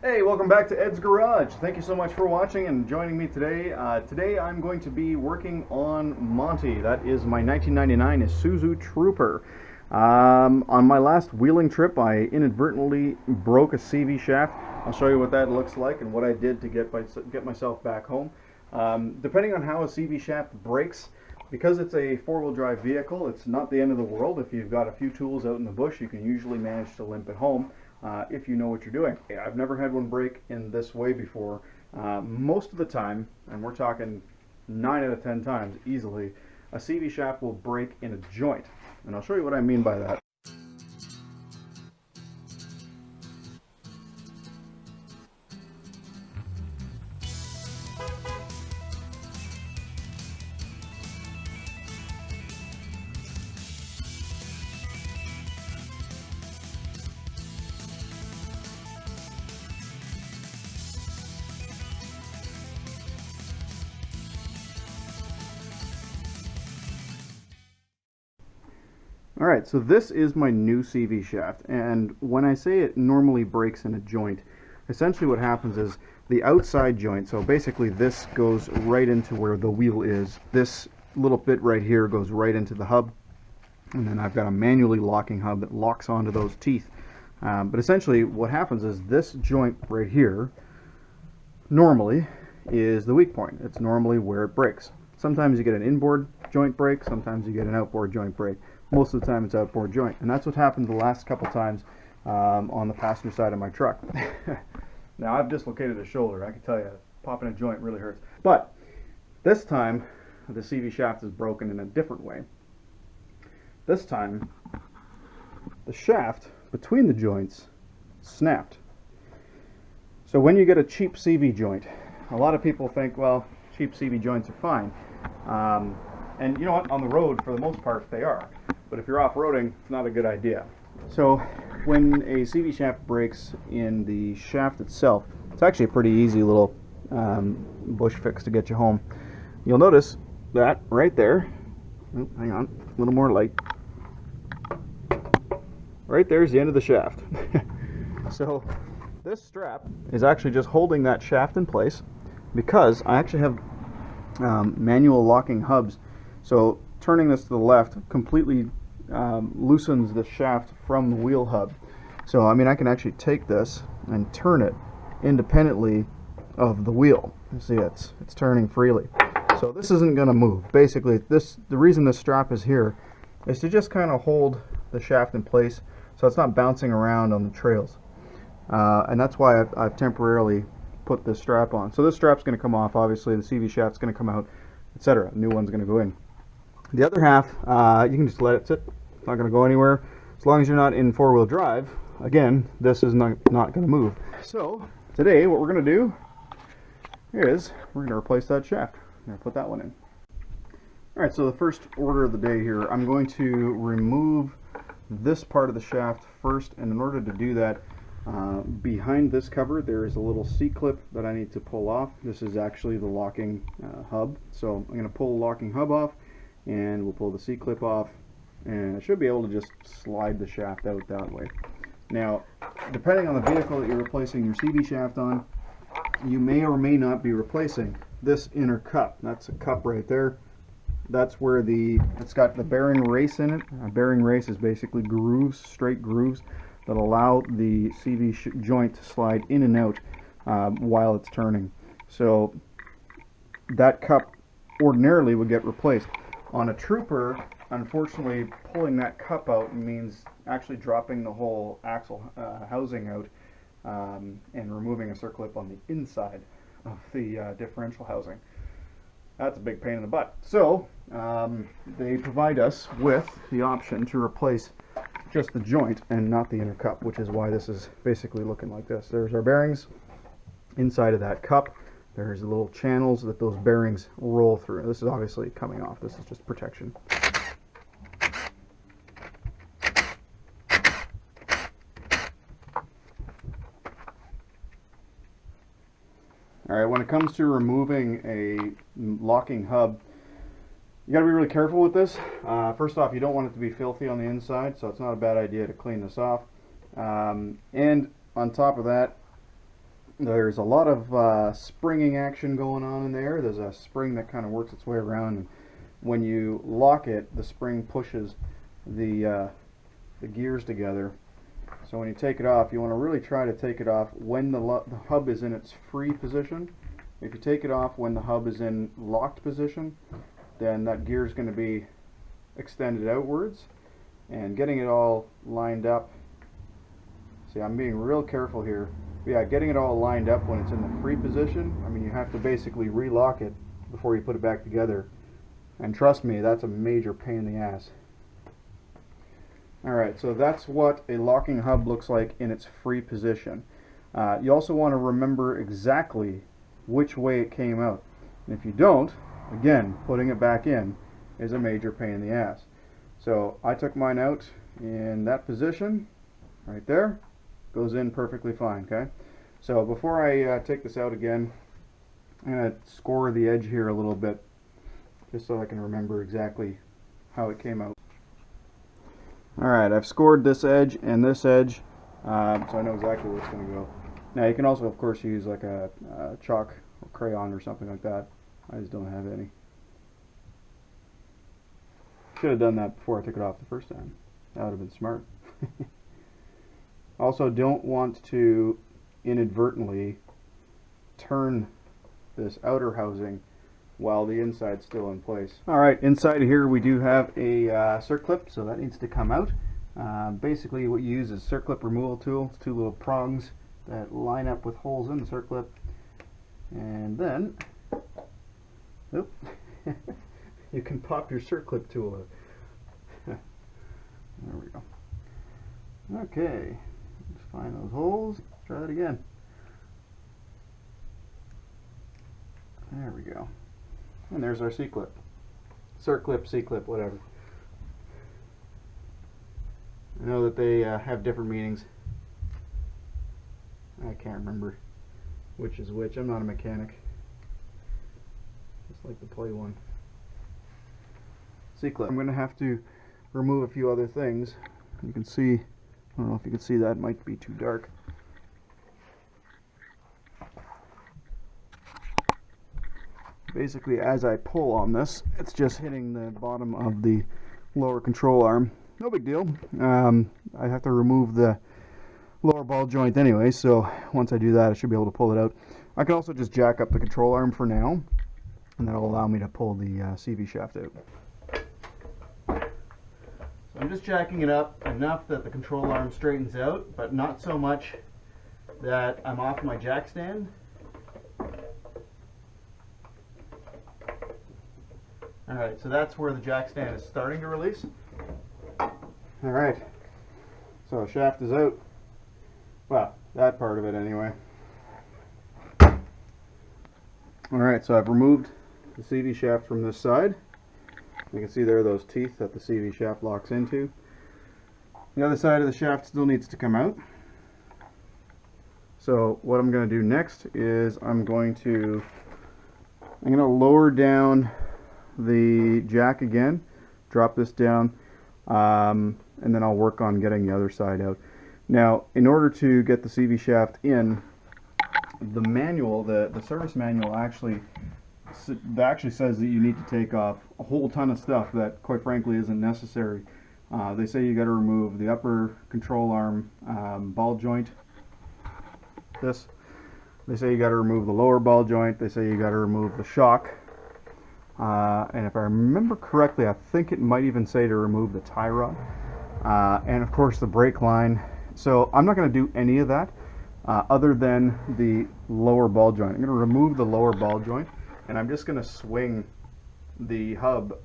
Hey, welcome back to Ed's Garage. Thank you so much for watching and joining me today. Today I'm going to be working on Monty. That is my 1999 Isuzu Trooper. On my last wheeling trip, I inadvertently broke a CV shaft. I'll show you what that looks like and what I did to get myself back home. Depending on how a CV shaft breaks, because it's a four-wheel drive vehicle, it's not the end of the world. If you've got a few tools out in the bush, you can usually manage to limp it home. If you know what you're doing. I've never had one break in this way before. Most of the time, and we're talking 9 out of 10 times easily, a CV shaft will break in a joint. And I'll show you what I mean by that. Alright, so this is my new CV shaft, and when I say it normally breaks in a joint, essentially what happens is the outside joint, so basically this goes right into where the wheel is. This little bit right here goes right into the hub, and then I've got a manually locking hub that locks onto those teeth. But essentially what happens is this joint right here normally is the weak point. It's normally where it breaks. Sometimes you get an inboard joint break, sometimes you get an outboard joint break. Most of the time it's outboard joint, and that's what happened the last couple times on the passenger side of my truck. Now I've dislocated a shoulder. I can tell you, popping a joint really hurts. But this time the CV shaft is broken in a different way. This time the shaft between the joints snapped. So when you get a cheap CV joint, a lot of people think, well, cheap CV joints are fine. And you know what, on the road for the most part they are. But if you're off-roading, it's not a good idea. So when a CV shaft breaks in the shaft itself, it's actually a pretty easy little bush fix to get you home. You'll notice that right there, oh, hang on, a little more light. Right there's the end of the shaft. So this strap is actually just holding that shaft in place because I actually have manual locking hubs. So turning this to the left completely loosens the shaft from the wheel hub. So I mean, I can actually take this and turn it independently of the wheel. You see, it's turning freely. So this isn't going to move. Basically, the reason this strap is here is to just kind of hold the shaft in place so it's not bouncing around on the trails. And that's why I've temporarily put this strap on. So this strap's going to come off, obviously, the CV shaft's going to come out, etc. New one's going to go in. The other half, you can just let it sit. It's not going to go anywhere. As long as you're not in four-wheel drive, again, this is not going to move. So today what we're going to do is we're going to replace that shaft. I'm going to put that one in. Alright, so the first order of the day here, I'm going to remove this part of the shaft first, and in order to do that, behind this cover there is a little C-clip that I need to pull off. This is actually the locking hub. So I'm going to pull the locking hub off, and we'll pull the C-clip off, and I should be able to just slide the shaft out that way. Now, depending on the vehicle that you're replacing your CV shaft on, you may or may not be replacing this inner cup. That's a cup right there. That's where it's got the bearing race in it. A bearing race is basically grooves, straight grooves, that allow the CV joint to slide in and out while it's turning. So that cup ordinarily would get replaced. On a Trooper, unfortunately, pulling that cup out means actually dropping the whole axle housing out and removing a circlip on the inside of the differential housing. That's a big pain in the butt. So they provide us with the option to replace just the joint and not the inner cup, which is why this is basically looking like this. There's our bearings inside of that cup. There's the little channels that those bearings roll through. This is obviously coming off. This is just protection. Alright, when it comes to removing a locking hub, you got to be really careful with this. First off, you don't want it to be filthy on the inside, so it's not a bad idea to clean this off. And on top of that, There's a lot of springing action going on in there. There's a spring that kind of works its way around, and when you lock it, the spring pushes the gears together. So when you take it off, you want to really try to take it off when the hub is in its free position. If you take it off when the hub is in locked position, then that gear is going to be extended outwards, and getting it all lined up. See, I'm being real careful here. But yeah, getting it all lined up when it's in the free position, I mean, you have to basically relock it before you put it back together. And trust me, that's a major pain in the ass. Alright, so that's what a locking hub looks like in its free position. You also want to remember exactly which way it came out. And if you don't, again, putting it back in is a major pain in the ass. So I took mine out in that position, right there. Goes in perfectly fine, okay? So before I take this out again, I'm going to score the edge here a little bit, just so I can remember exactly how it came out. Alright, I've scored this edge and this edge, so I know exactly where it's going to go. Now you can also, of course, use like a chalk or crayon or something like that. I just don't have any. Should have done that before I took it off the first time. That would have been smart. Also, don't want to inadvertently turn this outer housing while the inside's still in place. Alright, inside here we do have a circlip, so that needs to come out. Basically what you use is a circlip removal tool. It's two little prongs that line up with holes in the circlip. And then, oop, you can pop your circlip tool out. There we go. Okay, let's find those holes. Try that again. There we go. And there's our C-clip. Circlip, C-clip, whatever. I know that they have different meanings. I can't remember which is which. I'm not a mechanic. Just like to play one. C-clip. I'm going to have to remove a few other things. You can see, I don't know if you can see that, it might be too dark. Basically, as I pull on this, it's just hitting the bottom of the lower control arm. No big deal. I have to remove the lower ball joint anyway, so once I do that, I should be able to pull it out. I can also just jack up the control arm for now, and that'll allow me to pull the CV shaft out. So I'm just jacking it up enough that the control arm straightens out, but not so much that I'm off my jack stand. Alright, so that's where the jack stand is starting to release. Alright, so shaft is out. Well, that part of it anyway. Alright, so I've removed the CV shaft from this side. You can see there are those teeth that the CV shaft locks into. The other side of the shaft still needs to come out. So what I'm going to do next is I'm going to lower down the jack again, drop this down, and then I'll work on getting the other side out. Now, in order to get the CV shaft in, the manual, the service manual actually says that you need to take off a whole ton of stuff that, quite frankly, isn't necessary. They say you got to remove the upper control arm ball joint. They say you got to remove the lower ball joint. They say you got to remove the shock. And if I remember correctly, I think it might even say to remove the tie rod. And of course the brake line. So I'm not going to do any of that other than the lower ball joint. I'm going to remove the lower ball joint, and I'm just going to swing the hub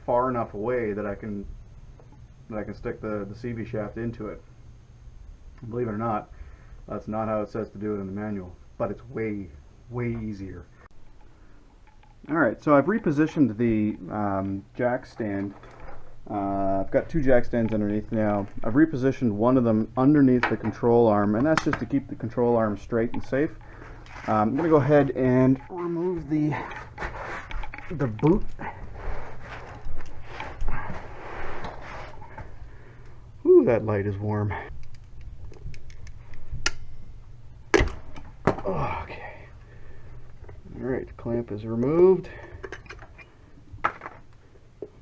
far enough away that I can stick the CV shaft into it. Believe it or not, that's not how it says to do it in the manual, but it's way easier. Alright, so I've repositioned the jack stand. I've got two jack stands underneath now. I've repositioned one of them underneath the control arm, and that's just to keep the control arm straight and safe. I'm going to go ahead and remove the boot. Ooh, that light is warm. Okay. Alright, clamp is removed.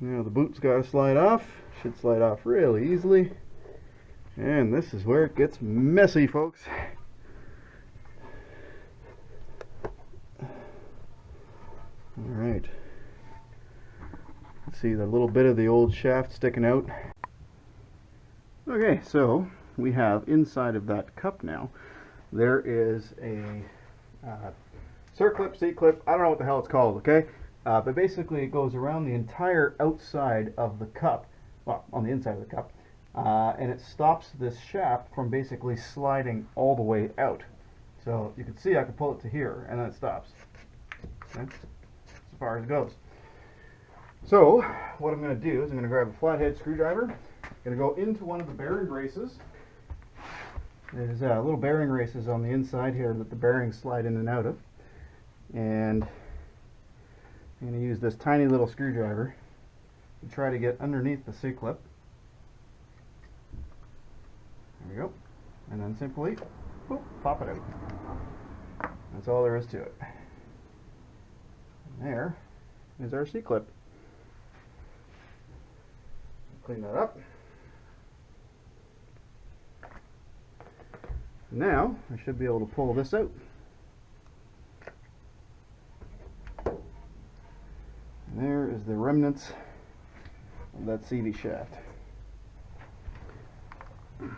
Now the boot's got to slide off. Should slide off really easily. And this is where it gets messy, folks. Alright. Let's see the little bit of the old shaft sticking out. Okay, so we have inside of that cup now, there is a circlip, C-clip, I don't know what the hell it's called, okay? But basically it goes around the entire outside of the cup, well, on the inside of the cup, and it stops this shaft from basically sliding all the way out. So you can see I can pull it to here, and then it stops. Okay? As far as it goes. So what I'm going to do is I'm going to grab a flathead screwdriver. I'm going to go into one of the bearing braces. There's little bearing races on the inside here that the bearings slide in and out of. And I'm going to use this tiny little screwdriver to try to get underneath the C-clip. There we go. And then simply whoop, pop it out. That's all there is to it. And there is our C-clip. Clean that up. Now I should be able to pull this out. And there is the remnants of that CV shaft. Now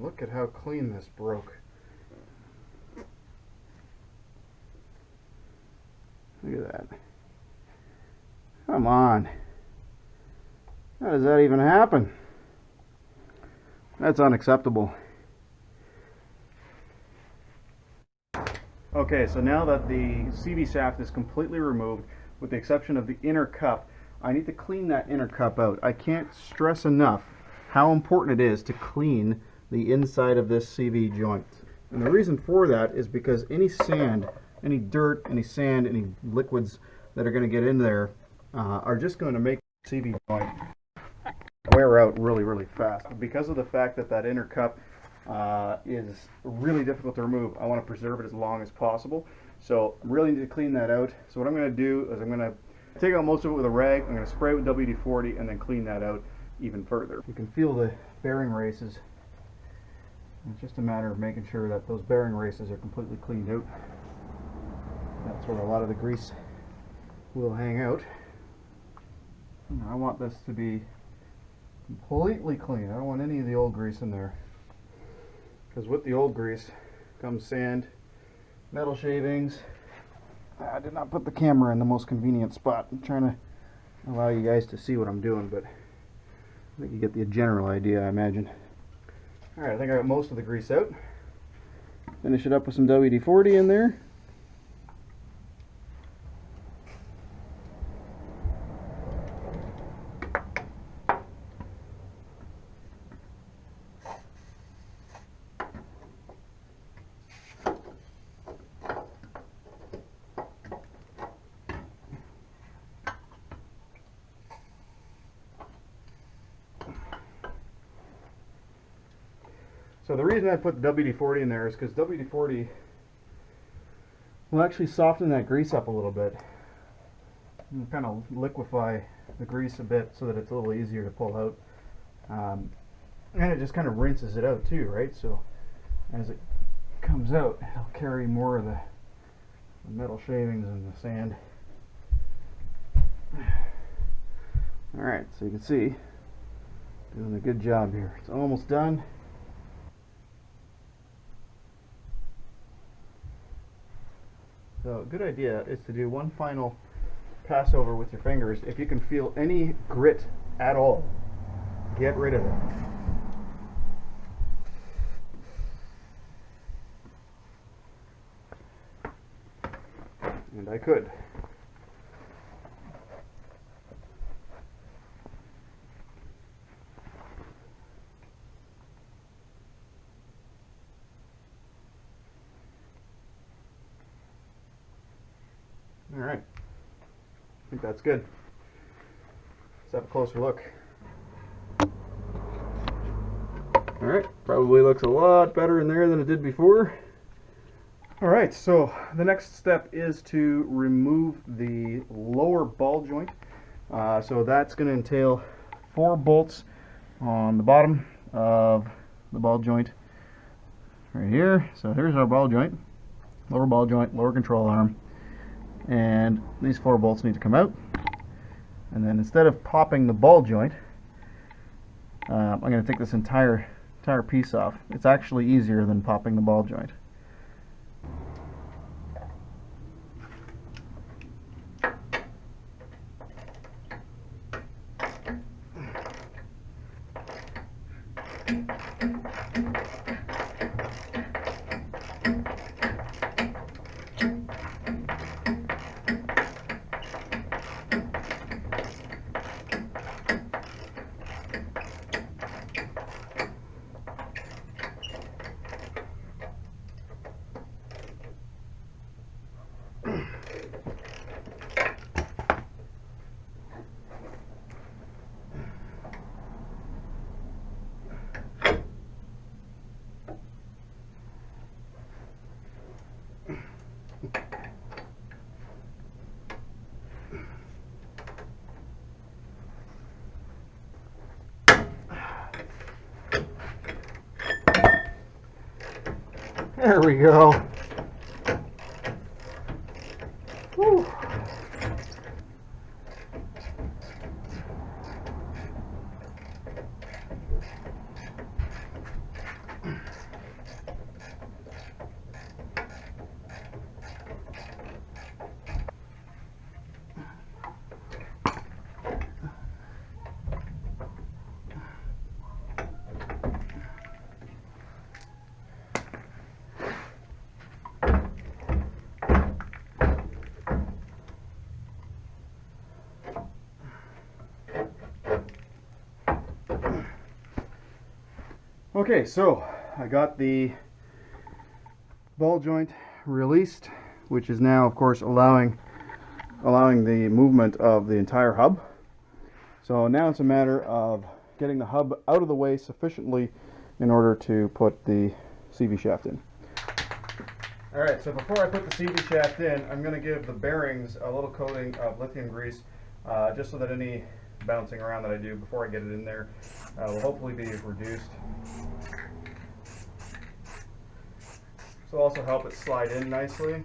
look at how clean this broke. Look at that. Come on. How does that even happen? That's unacceptable. Okay, so now that the CV shaft is completely removed, with the exception of the inner cup, I need to clean that inner cup out. I can't stress enough how important it is to clean the inside of this CV joint. And the reason for that is because any sand, any dirt, any sand, any liquids that are going to get in there are just going to make the CV joint wear out really, really fast. Because of the fact that that inner cup is really difficult to remove, I want to preserve it as long as possible. So I really need to clean that out. So what I'm going to do is I'm going to take out most of it with a rag, I'm going to spray it with WD-40 and then clean that out even further. You can feel the bearing races. It's just a matter of making sure that those bearing races are completely cleaned out. That's where a lot of the grease will hang out. I want this to be completely clean. I don't want any of the old grease in there, because with the old grease comes sand, metal shavings. I did not put the camera in the most convenient spot. I'm trying to allow you guys to see what I'm doing, but I think you get the general idea, I imagine. Alright, I think I got most of the grease out. Finish it up with some WD-40 in there. So the reason I put WD-40 in there is because WD-40 will actually soften that grease up a little bit and kind of liquefy the grease a bit so that it's a little easier to pull out. And it just kind of rinses it out too, right? So as it comes out, it'll carry more of the metal shavings and the sand. Alright, so you can see, doing a good job here. It's almost done. So a good idea is to do one final pass over with your fingers. If you can feel any grit at all, get rid of it. And I could. Alright, I think that's good. Let's have a closer look. Alright, probably looks a lot better in there than it did before. Alright, so the next step is to remove the lower ball joint. So that's going to entail 4 bolts on the bottom of the ball joint right here. So here's our ball joint, lower control arm, and these 4 bolts need to come out. And then instead of popping the ball joint, I'm going to take this entire piece off. It's actually easier than popping the ball joint. There we go. Whew. Okay, so I got the ball joint released, which is now, of course, allowing the movement of the entire hub. So now it's a matter of getting the hub out of the way sufficiently in order to put the CV shaft in. Alright, so before I put the CV shaft in, I'm going to give the bearings a little coating of lithium grease, just so that any bouncing around that I do before I get it in there will hopefully be reduced. This will also help it slide in nicely.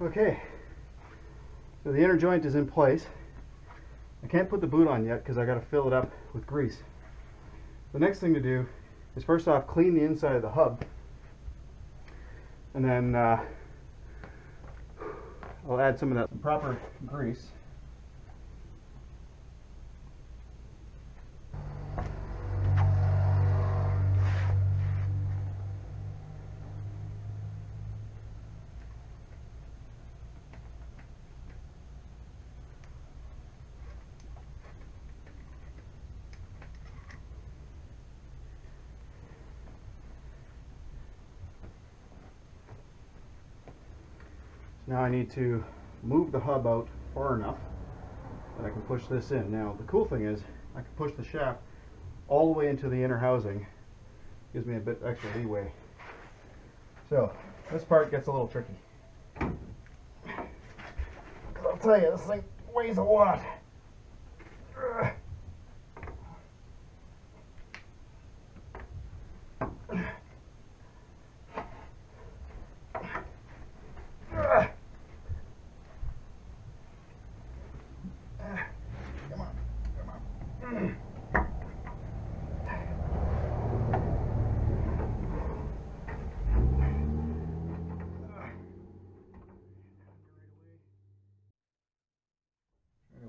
Okay, so the inner joint is in place. I can't put the boot on yet because I got to fill it up with grease. The next thing to do is first off clean the inside of the hub, and then I'll add some of that proper grease. Now I need to move the hub out far enough that I can push this in. Now the cool thing is I can push the shaft all the way into the inner housing. Gives me a bit extra leeway. So this part gets a little tricky. I'll tell you, this thing weighs a lot.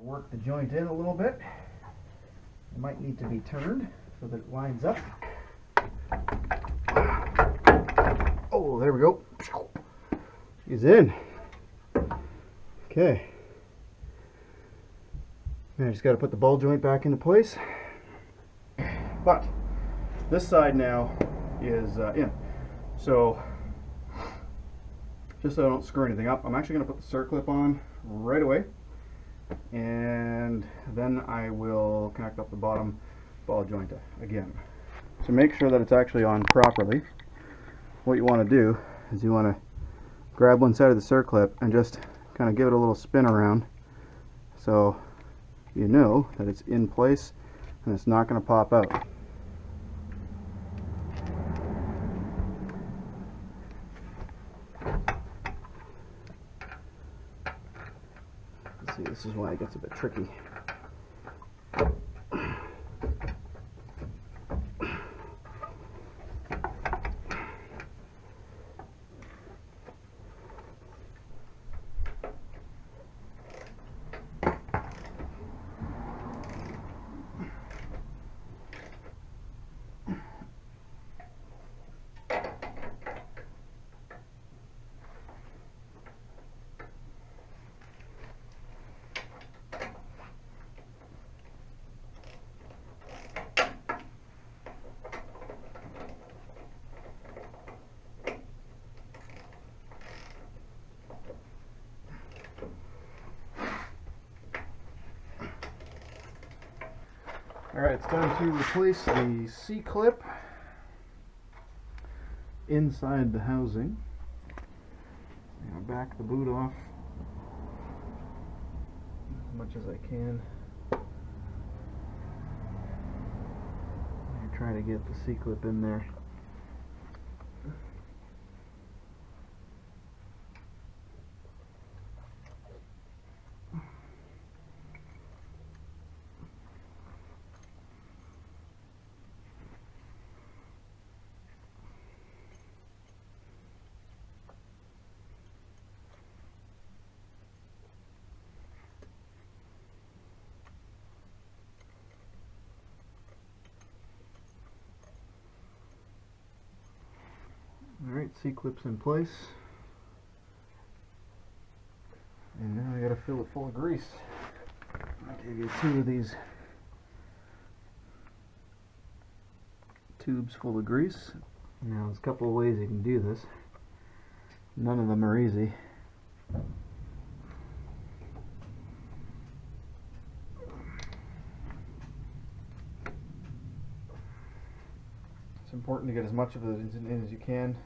Work the joint in a little bit. It might need to be turned so that it lines up. Oh, there we go. He's in. Okay. And I just got to put the ball joint back into place. But this side now is in. So just so I don't screw anything up, I'm actually going to put the circlip on right away, and then I will connect up the bottom ball joint again. To make sure that it's actually on properly, what you want to do is you want to grab one side of the circlip and just kind of give it a little spin around, so you know that it's in place and it's not going to pop out. See, this is why it gets a bit tricky. Alright, it's time to replace the C-clip inside the housing. I'm going to back the boot off as much as I can. I'm trying to get the C-clip in there. Alright, C-clip's in place. And now I gotta fill it full of grease. I gave you 2 of these tubes full of grease. Now there's a couple of ways you can do this. None of them are easy. It's important to get as much of it in as you can.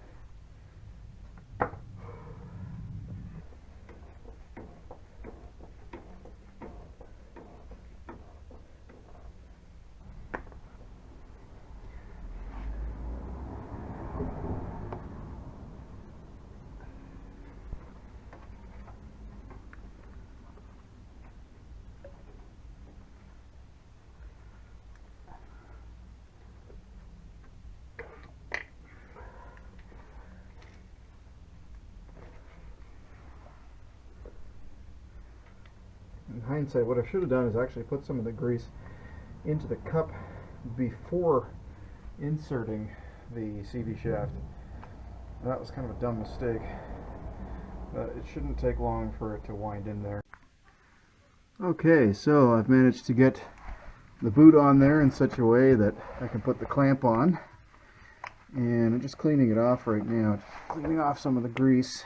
In hindsight, what I should have done is actually put some of the grease into the cup before inserting the CV shaft. That was kind of a dumb mistake, but it shouldn't take long for it to wind in there. Okay, so I've managed to get the boot on there in such a way that I can put the clamp on, and I'm just cleaning it off right now, just cleaning off some of the grease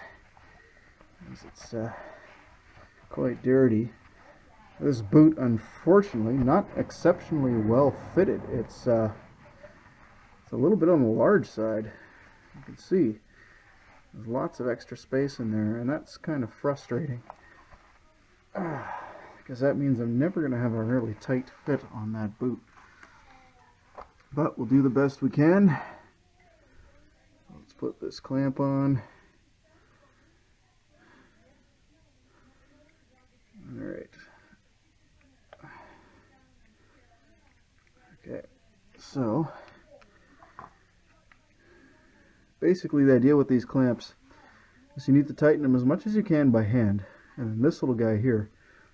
as it's quite dirty. This boot, unfortunately, not exceptionally well fitted. It's a little bit on the large side. You can see there's lots of extra space in there, and that's kind of frustrating, because that means I'm never going to have a really tight fit on that boot. But we'll do the best we can. Let's put this clamp on. Alright. Okay, so basically the idea with these clamps is you need to tighten them as much as you can by hand, and then this little guy here,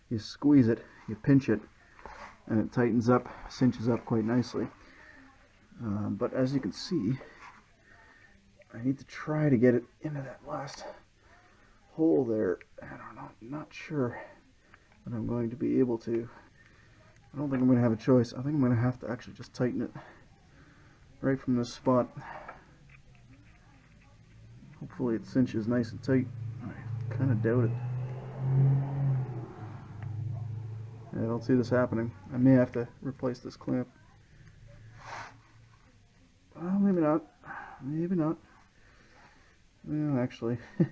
you squeeze it, you pinch it, and it tightens up, cinches up quite nicely. But as you can see, I need to try to get it into that last hole there. I don't know, I'm not sure that I'm going to be able to. I don't think I'm going to have a choice. I think I'm going to have to actually just tighten it right from this spot. Hopefully it cinches nice and tight. I kind of doubt it. Yeah, I don't see this happening. I may have to replace this clamp. Well, maybe not. Maybe not. Well, actually, yeah,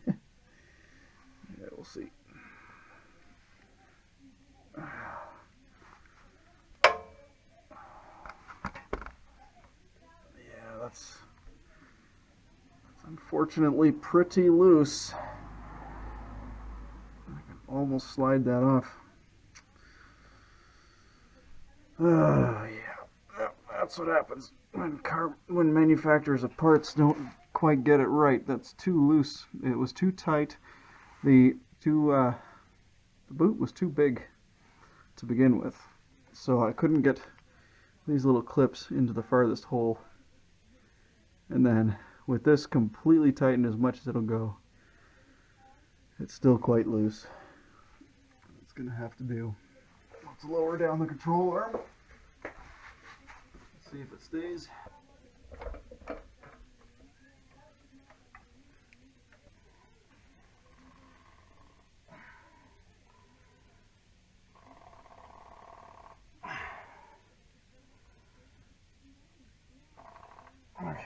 we'll see. Yeah, that's unfortunately pretty loose. I can almost slide that off. Yeah, that's what happens when manufacturers of parts don't quite get it right. That's too loose. It was too tight. The boot was too big to begin with, so I couldn't get these little clips into the farthest hole. And then with this completely tightened as much as it'll go, it's still quite loose. It's gonna have to do. Let's lower down the control arm. See if it stays. Okay.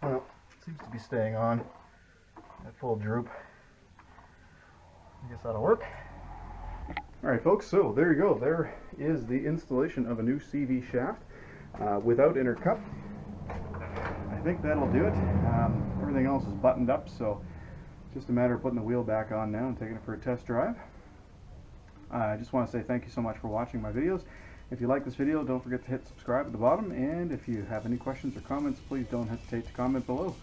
Well, it seems to be staying on at full droop. I guess that'll work. Alright folks, so there you go. There is the installation of a new CV shaft without inner cup. I think that'll do it. Everything else is buttoned up, so it's just a matter of putting the wheel back on now and taking it for a test drive. I just want to say thank you so much for watching my videos. If you like this video, don't forget to hit subscribe at the bottom, and if you have any questions or comments, please don't hesitate to comment below.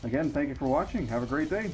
Again, thank you for watching. Have a great day.